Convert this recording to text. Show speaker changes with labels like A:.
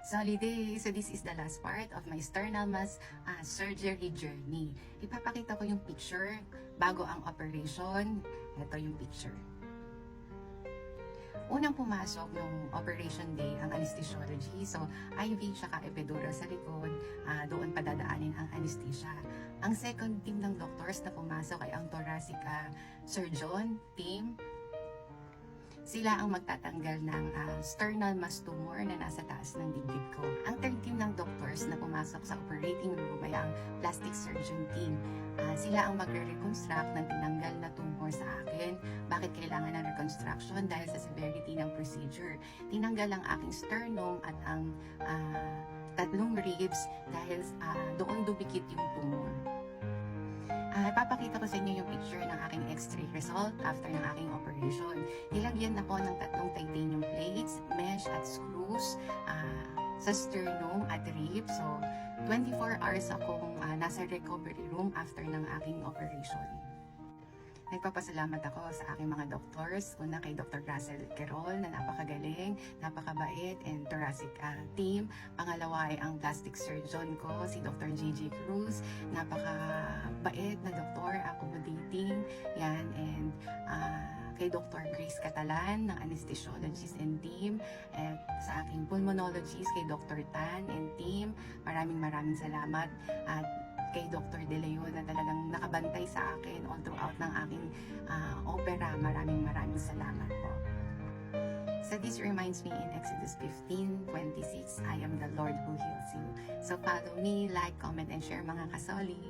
A: Soliday! So this is the last part of my sternal mass surgery journey. Ipapakita ko yung picture bago ang operation. Ito yung picture. Unang pumasok yung operation day ang anesthesiology. So IV tsaka epidural sa likod, doon padadaanin ang anesthesia. Ang second team ng doctors na pumasok ay ang thoracic surgeon team. Sila ang magtatanggal ng sternal mass tumor na nasa taas ng dibdib ko. Ang third team ng doctors na pumasok sa operating room ay ang plastic surgeon team. Sila ang magre-reconstruct ng tinanggal na tumor sa akin. Bakit kailangan ng reconstruction? Dahil sa severity ng procedure. Tinanggal ang aking sternum at ang tatlong ribs dahil doon dumikit yung tumor. Ipapakita ko sa inyo yung picture ng aking x-ray result after ng aking operation. Nilagyan ako ng tatlong titanium plates, mesh at screws sa sternum at rib. So, 24 hours akong nasa recovery room after ng aking operation. Nagpapasalamat ako sa aking mga doctors. Una kay Dr. Russell Querol na napakagaling, napakabait, and thoracic team. Pangalawa ay ang plastic surgeon ko, si Dr. JJ Cruz. Napakabait na doktor, accommodating. Yan, and kay Dr. Grace Catalan ng anesthesiologist and team. At sa aking pulmonologist, kay Dr. Tan and team. Maraming salamat. At kay Dr. De Leon na talagang nakabantay sa akin all throughout ng aking opera. Maraming salamat po. So this reminds me in Exodus 15:26, I am the Lord who heals you. So follow me, like, comment, and share mga kasoli.